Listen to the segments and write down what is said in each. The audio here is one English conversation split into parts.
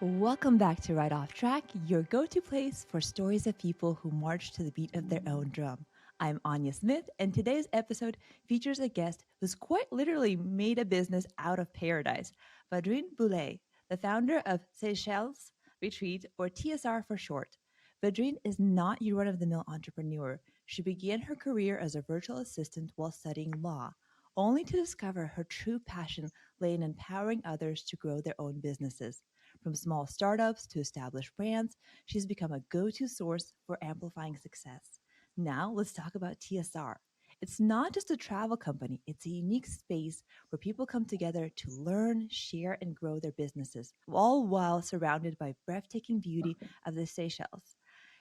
Welcome back to Right Off Track, your go to place for stories of people who march to the beat of their own drum. I'm Anya Smith, and today's episode features a guest who's quite literally made a business out of paradise, Vadrine Boullé, the founder of Seychelles Retreat, or TSR for short. Vadrine is not your run of the mill entrepreneur. She began her career as a virtual assistant while studying law, only to discover her true passion lay in empowering others to grow their own businesses. From small startups to established brands, she's become a go to source for amplifying success. Now, let's talk about TSR. It's not just a travel company, it's a unique space where people come together to learn, share, and grow their businesses, all while surrounded by breathtaking beauty of the Seychelles.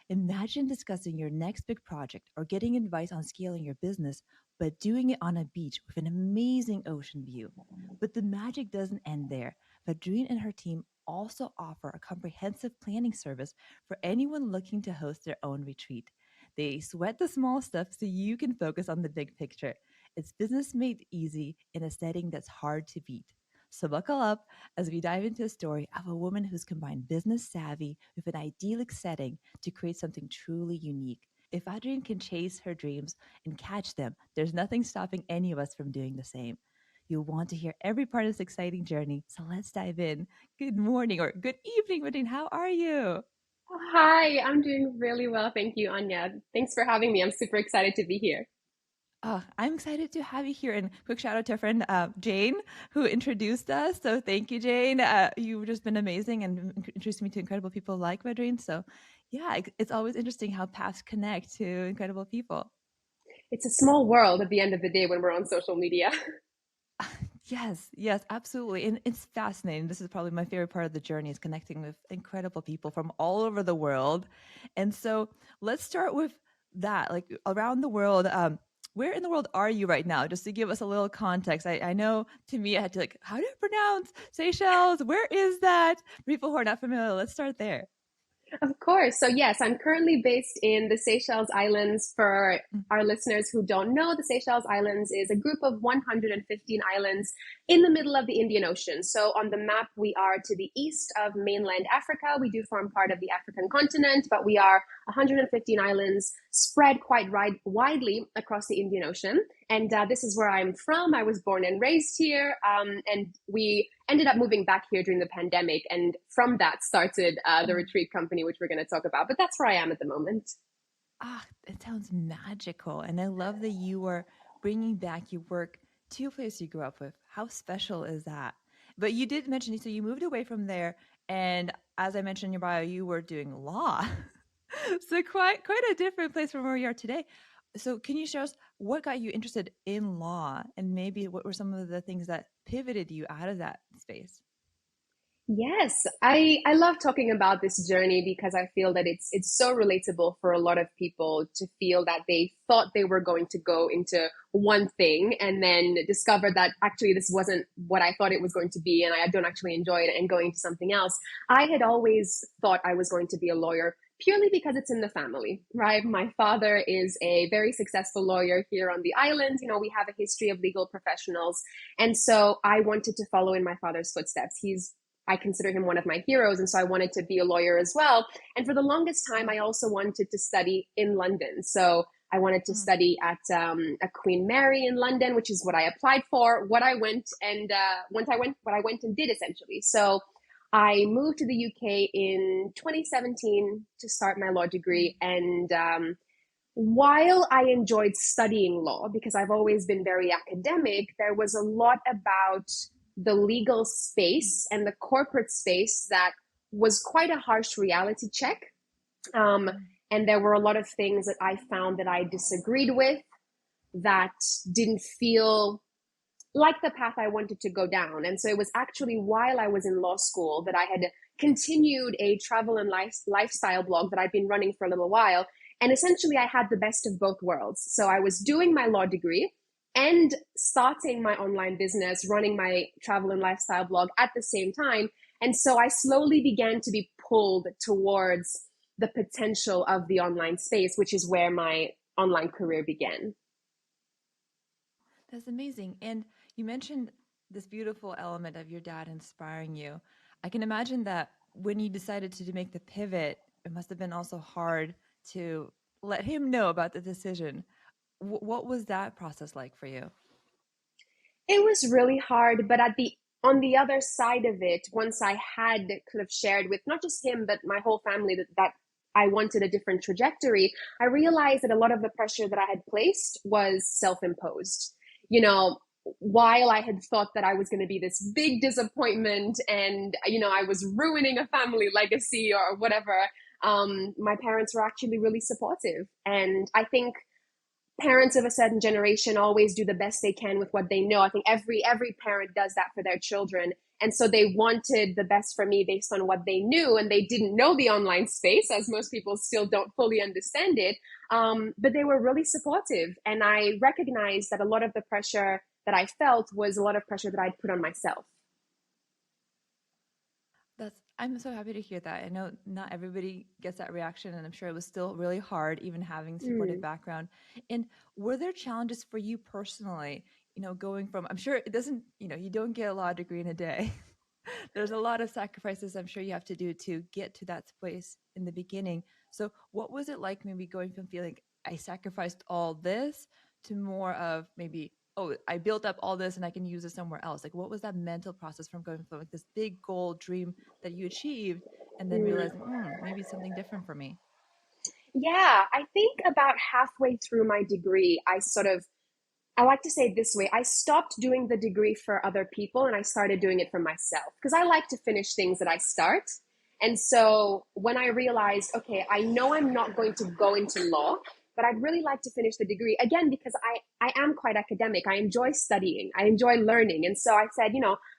Imagine discussing your next big project or getting advice on scaling your business, but doing it on a beach with an amazing ocean view. But the magic doesn't end there. Vadrine and her team also offer a comprehensive planning service for anyone looking to host their own retreat. They sweat the small stuff so you can focus on the big picture. It's business made easy in a setting that's hard to beat. So buckle up as we dive into a story of a woman who's combined business savvy with an idyllic setting to create something truly unique. If Adrienne can chase her dreams and catch them, there's nothing stopping any of us from doing the same. You'll want to hear every part of this exciting journey, so let's dive in. Good morning or good evening, Adrienne. How are you? Hi, I'm doing really well. Thank you, Anya. Thanks for having me. I'm super excited to be here. I'm excited to have you here. And quick shout out to our friend Jane, who introduced us. So thank you, Jane. You've just been amazing and introduced me to incredible people like Vadrine. So yeah, it's always interesting how paths connect to incredible people. It's a small world at the end of the day when we're on social media. Yes, yes, absolutely. And it's fascinating. This is probably my favorite part of the journey is connecting with incredible people from all over the world. And so let's start with that, like around the world. Where in the world are you right now? Just to give us a little context. I know to me, I had to like, how do you pronounce Seychelles? Where is that? For people who are not familiar, let's start there. Of course. So, yes, I'm currently based in the Seychelles Islands. For our listeners who don't know, the Seychelles Islands is a group of 115 islands in the middle of the Indian Ocean. So, on the map, we are to the east of mainland Africa. We do form part of the African continent, but we are 115 islands spread quite widely across the Indian Ocean. And this is where I'm from. I was born and raised here. And we ended up moving back here during the pandemic. And from that started the Mm. retreat company, which we're going to talk about. But that's where I am at the moment. It sounds magical. And I love that you are bringing back your work to a place you grew up with. How special is that? But you did mention, so you moved away from there. And as I mentioned in your bio, you were doing law. So quite a different place from where you are today. So can you share us what got you interested in law and maybe what were some of the things that pivoted you out of that space? Yes, I love talking about this journey because I feel that it's so relatable for a lot of people to feel that they thought they were going to go into one thing and then discovered that actually this wasn't what I thought it was going to be and I don't actually enjoy it and going to something else. I had always thought I was going to be a lawyer purely because it's in the family, right? My father is a very successful lawyer here on the island. You know, we have a history of legal professionals. And so I wanted to follow in my father's footsteps. I consider him one of my heroes. And so I wanted to be a lawyer as well. And for the longest time, I also wanted to study in London. So I wanted to Mm. study at a Queen Mary in London, which is what I applied for, what I went and did essentially. So I moved to the UK in 2017 to start my law degree. And while I enjoyed studying law because I've always been very academic, there was a lot about the legal space and the corporate space that was quite a harsh reality check. Um, Mm. and there were a lot of things that I found that I disagreed with that didn't feel like the path I wanted to go down. And so it was actually while I was in law school that I had continued a travel and lifestyle blog that I'd been running for a little while. And essentially, I had the best of both worlds. So I was doing my law degree and starting my online business, running my travel and lifestyle blog at the same time. And so I slowly began to be pulled towards the potential of the online space, which is where my online career began. That's amazing. And you mentioned this beautiful element of your dad inspiring you. I can imagine that when you decided to make the pivot, it must have been also hard to let him know about the decision. What was that process like for you? It was really hard, but at the on the other side of it, once I had kind of shared with not just him but my whole family that I wanted a different trajectory, I realized that a lot of the pressure that I had placed was self-imposed. You know, while I had thought that I was going to be this big disappointment and I was ruining a family legacy or whatever, my parents were actually really supportive, and I think parents of a certain generation always do the best they can with what they know. I think every parent does that for their children. And so they wanted the best for me based on what they knew, and they didn't know the online space, as most people still don't fully understand it. But they were really supportive, and I recognized that a lot of the pressure that I felt was a lot of pressure that I'd put on myself. That's I'm so happy to hear that. I know not everybody gets that reaction, and I'm sure it was still really hard, even having supportive Mm, background. And were there challenges for you personally? Going from I'm sure it doesn't. You don't get a law degree in a day. There's a lot of sacrifices I'm sure you have to do to get to that place in the beginning. So, what was it like maybe going from feeling I sacrificed all this to more of maybe, oh, I built up all this and I can use it somewhere else? Like, what was that mental process from going from like this big goal dream that you achieved and then realizing, mm. maybe it's something different for me? Yeah, I think about halfway through my degree, I like to say it this way: I stopped doing the degree for other people and I started doing it for myself because I like to finish things that I start. And so when I realized, okay, I know I'm not going to go into law, but I'd really like to finish the degree again because I am quite academic. I enjoy studying, I enjoy learning. And so I said,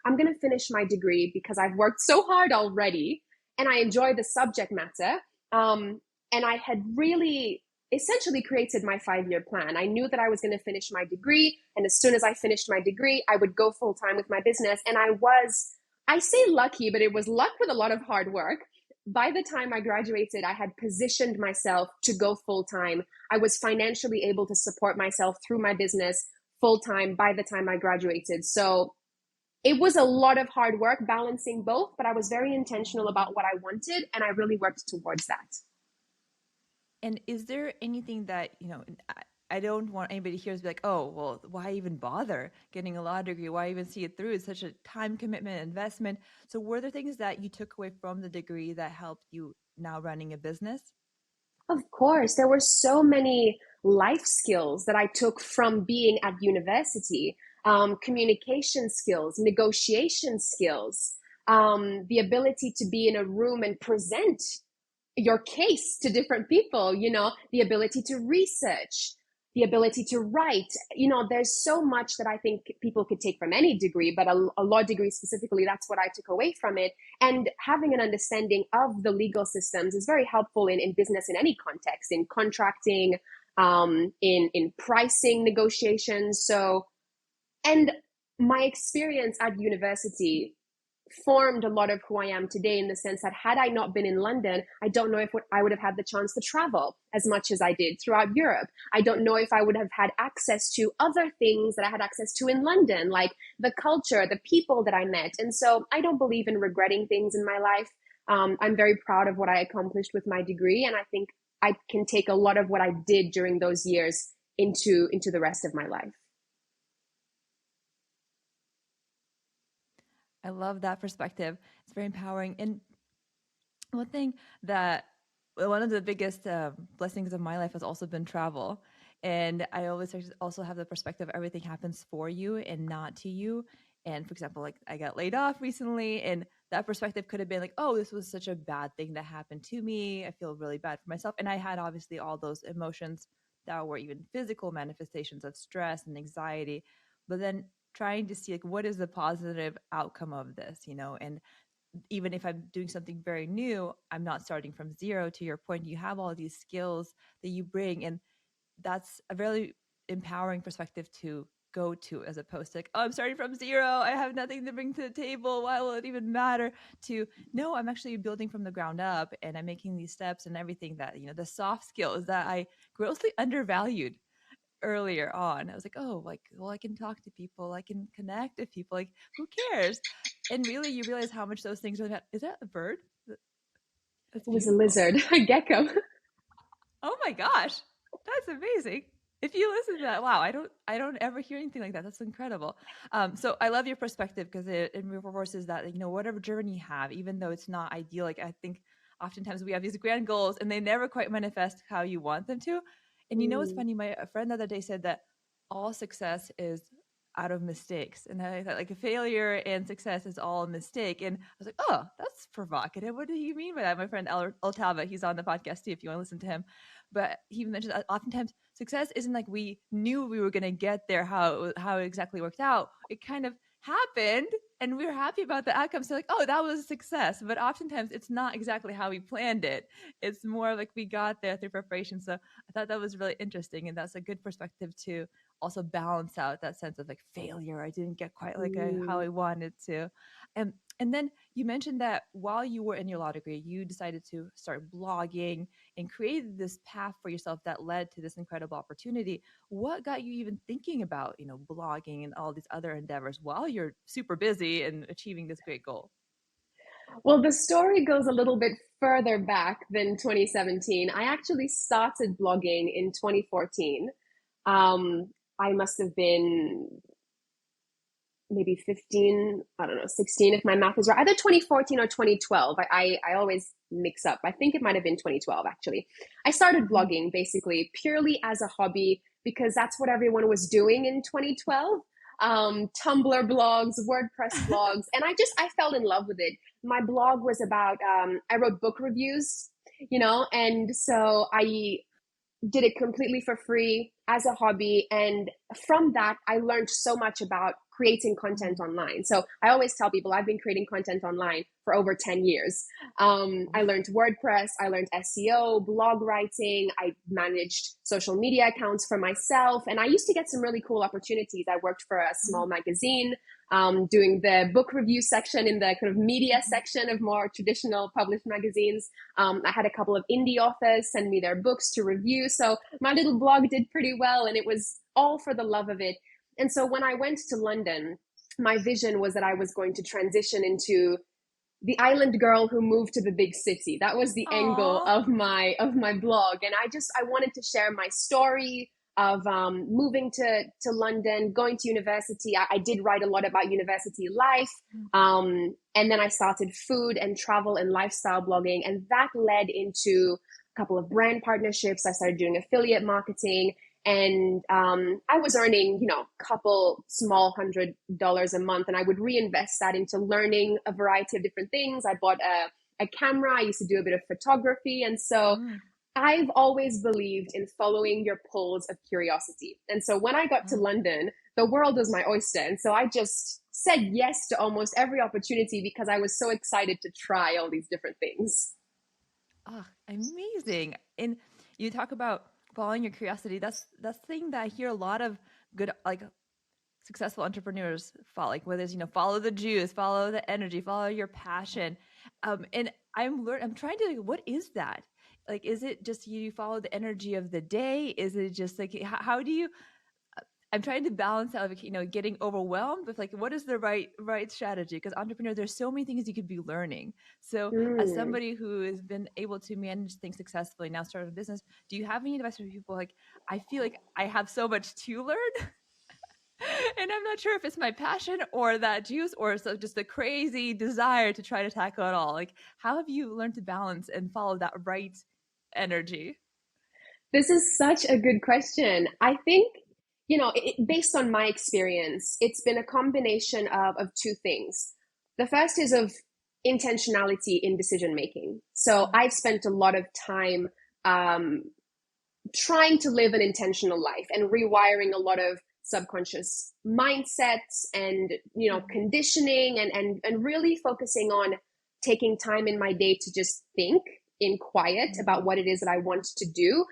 I'm going to finish my degree because I've worked so hard already and I enjoy the subject matter. Um, and I had really essentially created my 5 year plan. I knew that I was going to finish my degree. And as soon as I finished my degree, I would go full time with my business. And I say lucky, but it was luck with a lot of hard work. By the time I graduated, I had positioned myself to go full time. I was financially able to support myself through my business full time by the time I graduated. So it was a lot of hard work balancing both, but I was very intentional about what I wanted and I really worked towards that. And is there anything that, I don't want anybody here to be like, oh, well, why even bother getting a law degree? Why even see it through? It's such a time commitment, investment. So, were there things that you took away from the degree that helped you now running a business? Of course, there were so many life skills that I took from being at university, communication skills, negotiation skills, the ability to be in a room and present your case to different people, the ability to research, the ability to write. There's so much that I think people could take from any degree, but a law degree specifically, that's what I took away from it. And having an understanding of the legal systems is very helpful in business in any context, in contracting, in pricing negotiations. So, and my experience at university formed a lot of who I am today, in the sense that had I not been in London, I don't know if I would have had the chance to travel as much as I did throughout Europe. I don't know if I would have had access to other things that I had access to in London, like the culture, the people that I met. And so I don't believe in regretting things in my life. I'm very proud of what I accomplished with my degree, and I think I can take a lot of what I did during those years into the rest of my life. I love that perspective. It's very empowering. And one thing that one of the biggest blessings of my life has also been travel. And I always also have the perspective everything happens for you and not to you. And for example, like I got laid off recently, and that perspective could have been like, oh, this was such a bad thing that happened to me. I feel really bad for myself. And I had obviously all those emotions that were even physical manifestations of stress and anxiety. But then trying to see like what is the positive outcome of this, and even if I'm doing something very new, I'm not starting from zero. To your point, you have all these skills that you bring, and that's a very empowering perspective to go to, as opposed to like, oh, I'm starting from zero. I have nothing to bring to the table. Why will it even matter? To no, I'm actually building from the ground up, and I'm making these steps and everything that the soft skills that I grossly undervalued earlier on. I was like, oh, like, well, I can talk to people, I can connect with people. Like, who cares? And really, you realize how much those things really matter. Is that a bird? That's It was a beautiful. lizard, a gecko. Oh my gosh, that's amazing. If you listen to that, wow, I don't ever hear anything like that. That's incredible. So I love your perspective because it reinforces that, like, whatever journey you have, even though it's not ideal, like I think oftentimes we have these grand goals and they never quite manifest how you want them to. And what's Mm, funny? My a friend the other day said that all success is out of mistakes, and I thought like a failure and success is all a mistake. And I was like, oh, that's provocative. What do you mean by that? My friend El Tava, he's on the podcast too if you want to listen to him, but he mentioned that oftentimes success isn't like we knew we were going to get there, how it exactly worked out. It kind of happened and we were happy about the outcome, so like, oh, that was a success. But oftentimes it's not exactly how we planned it. It's more like we got there through preparation. So I thought that was really interesting, and that's a good perspective to also balance out that sense of like failure. I didn't get quite like how mm. I wanted to. And then you mentioned that while you were in your law degree, you decided to start blogging and created this path for yourself that led to this incredible opportunity. What got you even thinking about, blogging and all these other endeavors while you're super busy and achieving this great goal? Well, the story goes a little bit further back than 2017. I actually started blogging in 2014. I must have been maybe 15, I don't know, 16 if my math is right, either 2014 or 2012. I always mix up. I think it might have been 2012 actually. I started Mm. blogging basically purely as a hobby because that's what everyone was doing in 2012. Tumblr blogs, WordPress blogs, and I fell in love with it. My blog was about I wrote book reviews, and so I did it completely for free as a hobby. And from that, I learned so much about creating content Mm. online. So I always tell people I've been creating content online for over 10 years. I learned WordPress, I learned SEO, blog writing, I managed social media accounts for myself. And I used to get some really cool opportunities. I worked for a small magazine doing the book review section in the kind of media Mhm. section of more traditional published magazines. I had a couple of indie authors send me their books to review. So my little blog did pretty well, and it was all for the love of it. And so when I went to London, my vision was that I was going to transition into the island girl who moved to the big city. That was the angle Aw. of my blog, and I wanted to share my story of moving to London, going to university. I did write a lot about university life, Mm. and then I started food and travel and lifestyle blogging, and that led into a couple of brand partnerships. I started doing affiliate marketing, and I was earning, a couple small $100 a month, and I would reinvest that into learning a variety of different things. I bought a camera. I used to do a bit of photography, and so Mm. I've always believed in following your pulls of curiosity. And so when I got to Mm. London, the world was my oyster, and so I just said yes to almost every opportunity because I was so excited to try all these different things. Ah, amazing. And you talk about following your curiosity. That's the thing that I hear a lot of good, like, successful entrepreneurs follow, like whether it's, follow the juice, follow the energy, follow your passion. And I'm trying to, like, what is that? Like, is it just you follow the energy of the day? Is it just like, how do you, I'm trying to balance out, like, getting overwhelmed with like, what is the right strategy? Because entrepreneur, there's so many things you could be learning. So as Mm. somebody who has been able to manage things successfully, now started a business, do you have any advice for people? Like, I feel like I have so much to learn, and I'm not sure if it's my passion or that juice or so just a crazy desire to try to tackle it all. Like, how have you learned to balance and follow that right energy? This is such a good question. I think, based on my experience, it's been a combination of two things. The first is of intentionality in decision making. So Mm. I've spent a lot of time um, trying to live an intentional life and rewiring a lot of subconscious mindsets and Mhm. conditioning and really focusing on taking time in my day to just think in quiet about Mm. what it is that I want to do.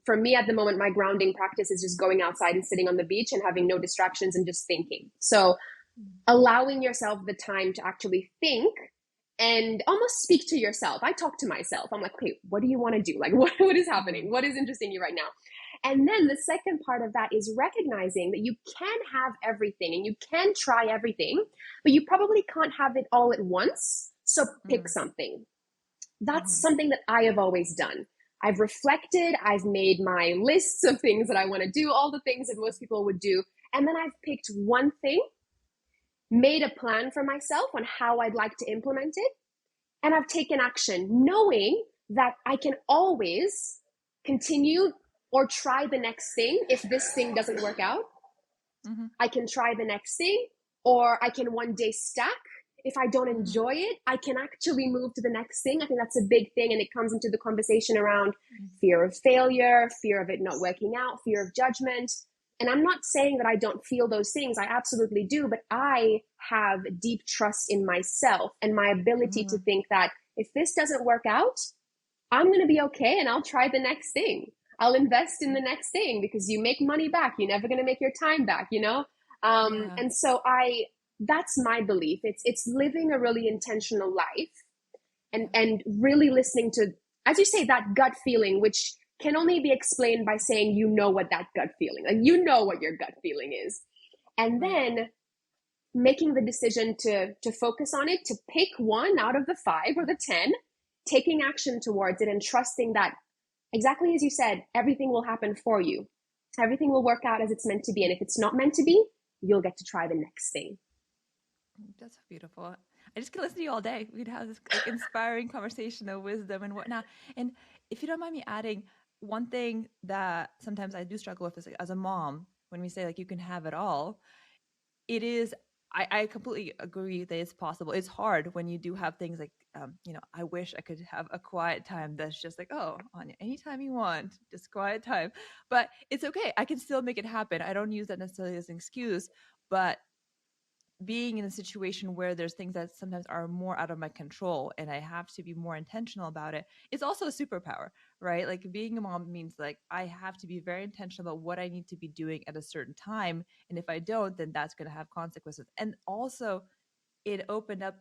For me at the moment, my grounding practice is just going outside and sitting on the beach and having no distractions and just thinking. So Mm. allowing yourself the time to actually think and almost speak to yourself. I talk to myself. I'm like, okay, what do you want to do? Like, what is happening? Mm. What is interesting you right now? And then the second part of that is recognizing that you can have everything and you can try everything, but you probably can't have it all at once. So pick Mm. something. That's Mm-hmm. something that I have always done. I've reflected, I've made my lists of things that I want to do, all the things that most people would do. And then I've picked one thing, made a plan for myself on how I'd like to implement it, and I've taken action, knowing that I can always continue or try the next thing if this thing doesn't work out. Mm-hmm. I can try the next thing, or I can one day stack. If I don't Mm-hmm. enjoy it, I can actually move to the next thing. I think that's a big thing. And it comes into the conversation around fear of failure, fear of it not working out, fear of judgment. And I'm not saying that I don't feel those things. I absolutely do. But I have deep trust in myself and my ability to Mm-hmm. think that if this doesn't work out, I'm going to be okay and I'll try the next thing. I'll invest in the next thing because you make money back. You're never going to make your time back, you know? Yeah. And so that's my belief. It's living a really intentional life Yeah. and really listening to, as you say, that gut feeling, which can only be explained by saying, you know what that gut feeling, like, you know what your gut feeling is. And Right. then making the decision to focus on it, to pick one out of the 5 or the 10, taking action towards it and trusting that, exactly as you said, everything will happen for you. Everything will work out as it's meant to be. And if it's not meant to be, you'll get to try the next thing. That's so beautiful. I just could listen to you all day. We'd have this like inspiring conversation of wisdom and whatnot. And if you don't mind me adding, one thing that sometimes I do struggle with is like, as a mom, when we say like you can have it all, it is. I completely agree that it's possible. It's hard when you do have things like, I wish I could have a quiet time that's just like, oh, Anya, anytime you want, just quiet time. But it's okay. I can still make it happen. I don't use that necessarily as an excuse, but being in a situation where there's things that sometimes are more out of my control and I have to be more intentional about it, it's also a superpower, right? Like being a mom means like I have to be very intentional about what I need to be doing at a certain time. And if I don't, then that's going to have consequences. And also, it opened up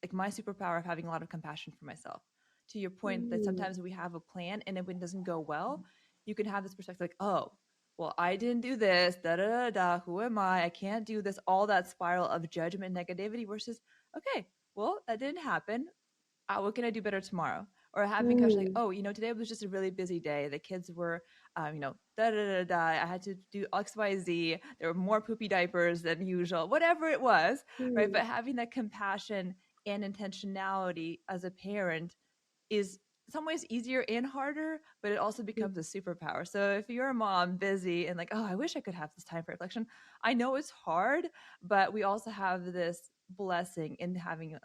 like my superpower of having a lot of compassion for myself. To your point that Mm, sometimes we have a plan and if it doesn't go well, you can have this perspective like, oh, well, I didn't do this, da da da da. Who am I? I can't do this. All that spiral of judgment, negativity versus, okay, well, that didn't happen. What can I do better tomorrow? Or having question like, mm, oh, today was just a really busy day. The kids were, da da da da. I had to do X, Y, Z. There were more poopy diapers than usual. Whatever it was, right? mm, But having that compassion and intentionality as a parent is in some ways easier and harder, but it also mm, becomes a superpower. So if you're a mom busy and like, oh, I wish I could have this time for reflection, I know it's hard, but we also have this blessing in having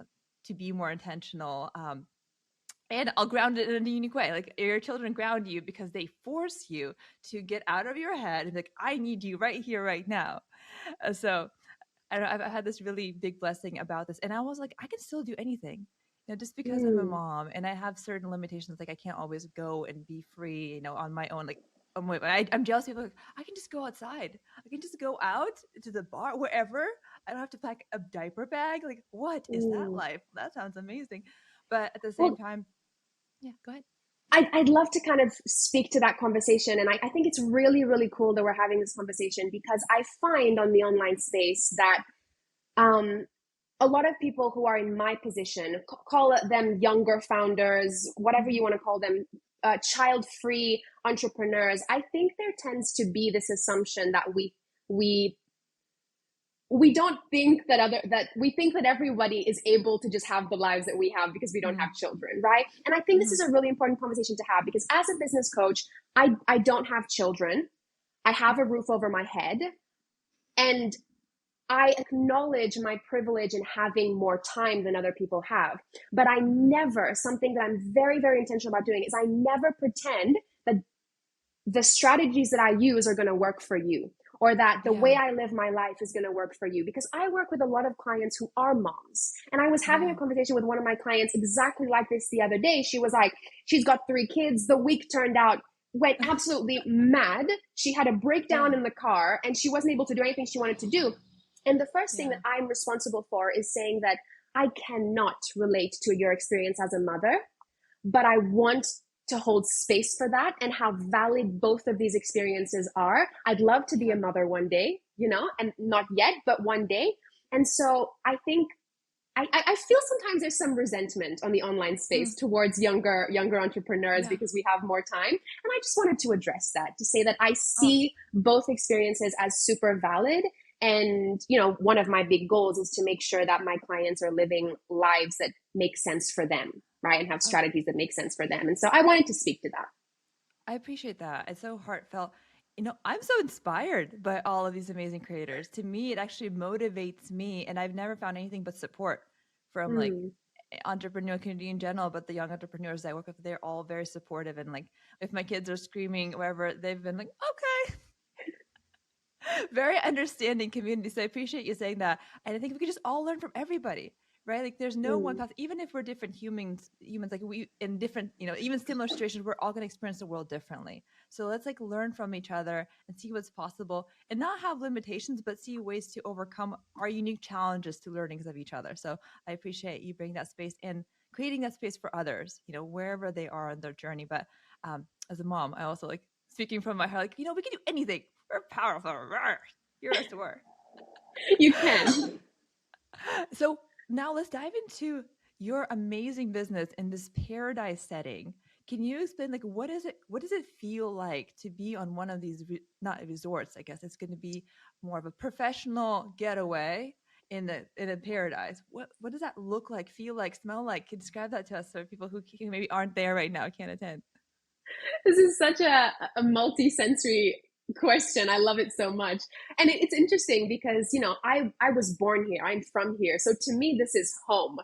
to be more intentional. And I'll ground it in a unique way. Like your children ground you because they force you to get out of your head and be like, I need you right here, right now. So I don't know, I've had this really big blessing about this. And I was like, I can still do anything. Just because I'm a mm, mom and I have certain limitations, like I can't always go and be free, on my own. Like, I'm jealous of people. Like, I can just go outside. I can just go out to the bar, wherever. I don't have to pack a diaper bag. Like, what is that mm. life? That sounds amazing. But at the same Well, time, yeah, go ahead. I'd love to kind of speak to that conversation. And I think it's really, really cool that we're having this conversation because I find on the online space that um, a lot of people who are in my position, call them younger founders, whatever you Mm-hmm. want to call them, child-free entrepreneurs. I think there tends to be this assumption that we we don't think that we think that everybody is able to just have the lives that we have because we don't have children, right? And I think this Mm-hmm. is a really important conversation to have because as a business coach, I don't have children. I have a roof over my head, and I acknowledge my privilege in having more time than other people have. But I Mm-hmm. never, something that I'm very, very intentional about doing is I never pretend that the strategies that I use are going to work for you or that the way Yeah. I live my life is going to work for you. Because I work with a lot of clients who are moms. And I was having a Yeah. conversation with one of my clients exactly like this the other day. She was like, she's got 3 kids. The week turned out, went absolutely mad. She had a breakdown Yeah. in the car and she wasn't able to do anything she wanted to do. And the first thing that Yeah. I'm responsible for is saying that I cannot relate to your experience as a mother, but I want to hold space for that and how valid both of these experiences are. I'd love to be a Yeah. mother one day, and not yet, but one day. And so I think I feel sometimes there's some resentment on the online space Mm, towards younger entrepreneurs yeah. because we have more time. And I just wanted to address that, to say that I Oh, see both experiences as super valid. And, one of my big goals is to make sure that my clients are living lives that make sense for them, right? And have oh, strategies that make sense for them. And so I wanted to speak to that. I appreciate that. It's so heartfelt. I'm so inspired by all of these amazing creators. To me, it actually motivates me, and I've never found anything but support from like Mm, entrepreneur community in general, but the young entrepreneurs I work with, they're all very supportive. And like, if my kids are screaming, wherever, they've been like, okay, very understanding community. So I appreciate you saying that. And I think we could just all learn from everybody, right? Like there's no one mm. path. Even if we're different humans like we in different, even similar situations, we're all gonna experience the world differently. So let's like learn from each other and see what's possible and not have limitations, but see ways to overcome our unique challenges to learnings of each other. So I appreciate you bringing that space and creating that space for others, wherever they are on their journey. But as a mom, I also like speaking from my heart, like, we can do anything. We're powerful. Heroes to war. You can. So now let's dive into your amazing business in this paradise setting. Can you explain like what does it feel like to be on one of these not resorts, I guess it's going to be more of a professional getaway in a paradise. What does that look like, feel like, smell like? Can you describe that to us so people who maybe aren't there right now can't attend? This is such a multi-sensory question. I love it so much. And it's interesting because, I was born here. I'm from here. So to me, this is home.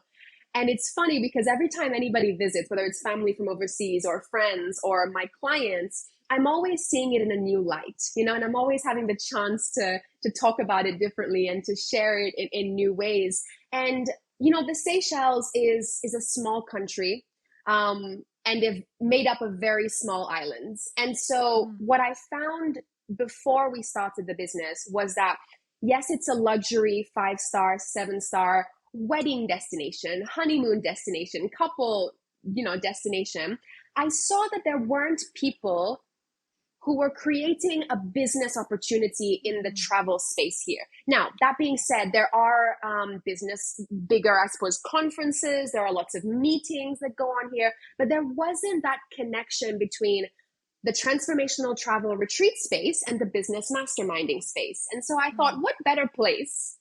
And it's funny because every time anybody visits, whether it's family from overseas or friends or my clients, I'm always seeing it in a new light, and I'm always having the chance to talk about it differently and to share it in new ways. And, the Seychelles is a small country. And they've made up of very small islands. And so Mm, what I found before we started the business was that yes, it's a luxury 5-star, 7-star wedding destination, honeymoon destination, couple, destination. I saw that there weren't people who were creating a business opportunity in the mm, travel space here. Now, that being said, there are bigger, I suppose, conferences. There are lots of meetings that go on here, but there wasn't that connection between the transformational travel retreat space and the business masterminding space. And so I thought, mm. what better place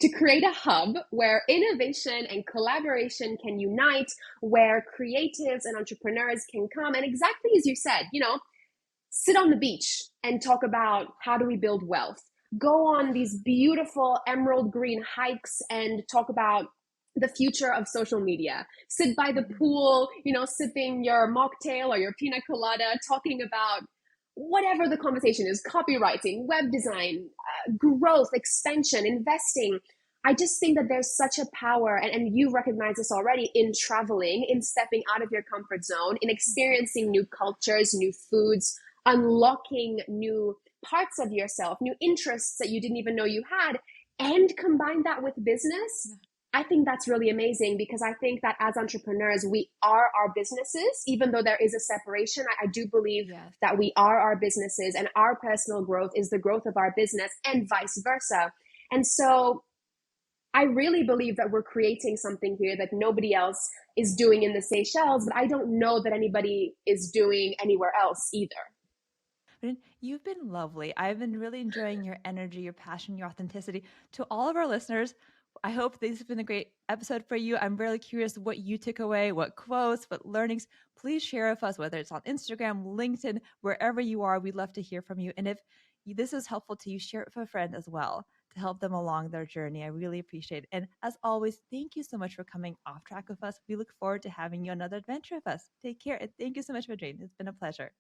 to create a hub where innovation and collaboration can unite, where creatives and entrepreneurs can come. And exactly as you said, sit on the beach and talk about how do we build wealth. Go on these beautiful emerald green hikes and talk about the future of social media. Sit by the Mhm. pool, sipping your mocktail or your pina colada, talking about whatever the conversation is, copywriting, web design, growth, expansion, investing. I just think that there's such a power, and you recognize this already, in traveling, in stepping out of your comfort zone, in experiencing new cultures, new foods, unlocking new parts of yourself, new interests that you didn't even know you had, and combine that with business. Yeah. I think that's really amazing because I think that as entrepreneurs, we are our businesses, even though there is a separation. I do believe Yes. that we are our businesses and our personal growth is the growth of our business and vice versa. And so I really believe that we're creating something here that nobody else is doing in the Seychelles, but I don't know that anybody is doing anywhere else either. But you've been lovely. I've been really enjoying your energy, your passion, your authenticity. To all of our listeners, I hope this has been a great episode for you. I'm really curious what you took away, what quotes, what learnings. Please share with us, whether it's on Instagram, LinkedIn, wherever you are. We'd love to hear from you. And if this is helpful to you, share it with a friend as well to help them along their journey. I really appreciate it. And as always, thank you so much for coming off track with us. We look forward to having you another adventure with us. Take care. And thank you so much, Vadrine. It's been a pleasure.